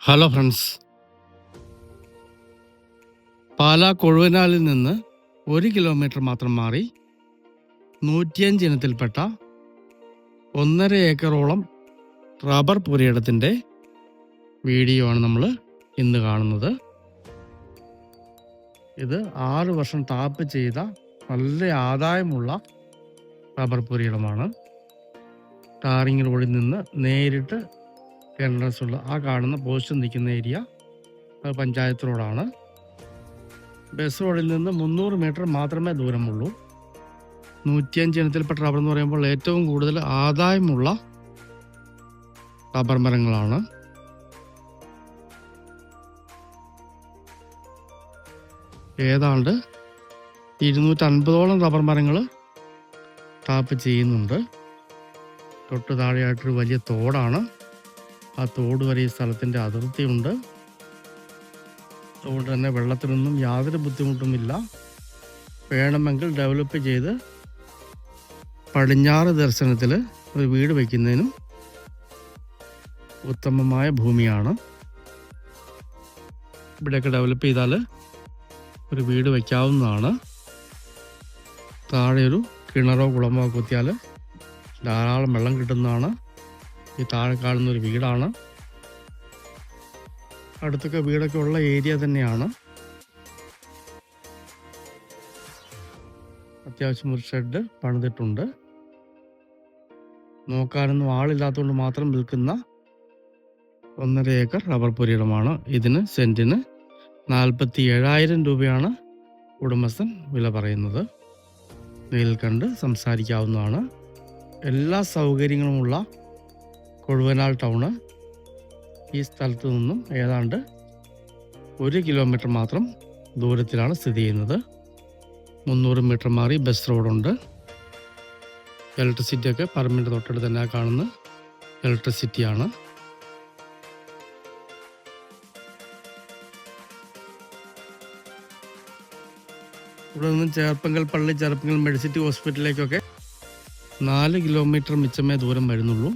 Hello friends, Pala കൊഴുവനാലിൽ നിന്ന് 1 kilometre മാത്രം മാറി 105 ഇനത്തിൽപ്പെട്ട 1.5 ഏക്കറോളം റബ്ബർ പുരയിടത്തിൻ്റെ വീഡിയോ ആണ് നമ്മൾ ഇന്ന് കാണുന്നത്. ഇത് 6 വർഷം ടാപ്പ് ചെയ്ത നല്ല ആദായമുള്ള റബ്ബർ പുരയിടമാണ്. ടാറിംഗ് റോഡിൽ നിന്ന് നേരിട്ട് എൻട്രൻസ് ഉള്ള ആ കാണുന്ന പോസ്റ്റ് നിൽക്കുന്ന ഏരിയ അത് പഞ്ചായത്ത് റോഡാണ്. ബസ് റോഡിൽ നിന്ന് 300 മീറ്റർ മാത്രമേ ദൂരമുള്ളൂ. 105 ഇനത്തിൽപ്പെട്ട റബ്ബർ എന്ന് പറയുമ്പോൾ ഏറ്റവും കൂടുതൽ ആദായമുള്ള റബ്ബർ മരങ്ങളാണ്. ഏതാണ്ട് 250ഓളം റബ്ബർ മരങ്ങൾ ടാപ്പ് ചെയ്യുന്നുണ്ട്. തൊട്ട് താഴെയായിട്ടൊരു വലിയ തോടാണ്. ആ തോട് വരെ ഈ സ്ഥലത്തിൻ്റെ അതിർത്തിയുണ്ട്. അതുകൊണ്ട് തന്നെ വെള്ളത്തിനൊന്നും യാതൊരു ബുദ്ധിമുട്ടുമില്ല. വേണമെങ്കിൽ ഡെവലപ്പ് ചെയ്ത് പടിഞ്ഞാറ് ദർശനത്തിൽ ഒരു വീട് വയ്ക്കുന്നതിനും ഉത്തമമായ ഭൂമിയാണ്. ഇവിടെയൊക്കെ ഡെവലപ്പ് ചെയ്താൽ ഒരു വീട് വയ്ക്കാവുന്നതാണ്. താഴെ ഒരു കിണറോ കുളമോ കുത്തിയാൽ ധാരാളം വെള്ളം കിട്ടുന്നതാണ്. ഈ താഴെ കാണുന്ന ഒരു വീടാണ്. അടുത്തൊക്കെ വീടൊക്കെ ഉള്ള ഏരിയ തന്നെയാണ്. അത്യാവശ്യം ഒരു ഷെഡ് പണിതിട്ടുണ്ട്. നോക്കാനൊന്നും ആളില്ലാത്തതുകൊണ്ട് മാത്രം വിൽക്കുന്ന 1.5 ഏക്കർ റബ്ബർ പുരയിടമാണ്. ഇതിന് സെന്റിന് 47,000 രൂപയാണ് ഉടമസ്ഥൻ വില പറയുന്നത്. നേരിൽ കണ്ട് സംസാരിക്കാവുന്നതാണ്. എല്ലാ സൗകര്യങ്ങളുമുള്ള കൊഴുവനാൽ ടൗണ് ഈ സ്ഥലത്തു നിന്നും ഏതാണ്ട് 1 കിലോമീറ്റർ മാത്രം ദൂരത്തിലാണ് സ്ഥിതി ചെയ്യുന്നത്. 300 മീറ്റർ മാറി ബസ് റോഡുണ്ട്. ഇലക്ട്രിസിറ്റിയൊക്കെ പറമ്പിൻ്റെ തൊട്ടടുത്ത് തന്നെ കാണുന്ന ഇലക്ട്രിസിറ്റിയാണ്. ഇവിടെ നിന്നും ചേർപ്പങ്കൽ പള്ളി, ചേർപ്പങ്കൽ മെഡിസിറ്റി ഹോസ്പിറ്റലിലേക്കൊക്കെ 4 കിലോമീറ്റർ മിച്ചമേ ദൂരം വരുന്നുള്ളൂ.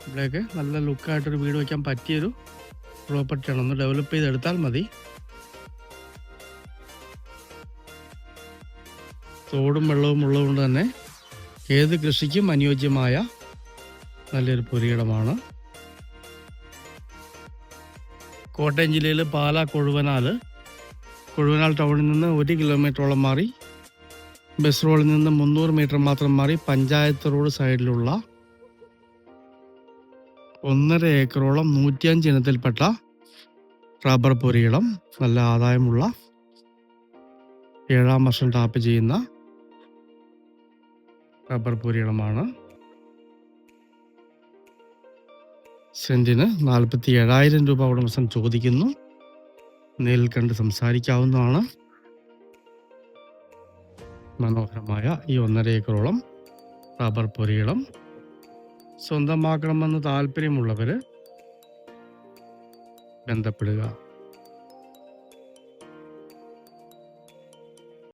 ഇവിടെയൊക്കെ നല്ല ലുക്കായിട്ടൊരു വീട് വയ്ക്കാൻ പറ്റിയൊരു പ്രോപ്പർട്ടിയാണ്. ഒന്ന് ഡെവലപ്പ് ചെയ്തെടുത്താൽ മതി. തോടും വെള്ളവും ഉള്ളതുകൊണ്ട് തന്നെ ഏത് കൃഷിക്കും അനുയോജ്യമായ നല്ലൊരു പുരയിടമാണ്. കോട്ടയം ജില്ലയിൽ പാലാ കൊഴുവനാൽ ടൗണിൽ നിന്ന് 1 കിലോമീറ്ററോളം മാറി ബസ് റോഡിൽ നിന്ന് 300 മീറ്റർ മാത്രം മാറി പഞ്ചായത്ത് റോഡ് സൈഡിലുള്ള 1.5 ഏക്കറോളം 105 ഇനത്തിൽപ്പെട്ട റബ്ബർ പുരയിടം നല്ല ആദായമുള്ള 7ാം വർഷം ടാപ്പ് ചെയ്യുന്ന റബ്ബർ പുരയിടമാണ്. സെന്റിന് 47,000 രൂപ ഉടമസ്ഥൻ ചോദിക്കുന്നു. നേരിൽ കണ്ട് സംസാരിക്കാവുന്നതാണ്. മനോഹരമായ ഈ 1.5 ഏക്കറോളം റബ്ബർ പുരയിടം സ്വന്തമാക്കണമെന്ന് താല്പര്യമുള്ളവർ ബന്ധപ്പെടുക.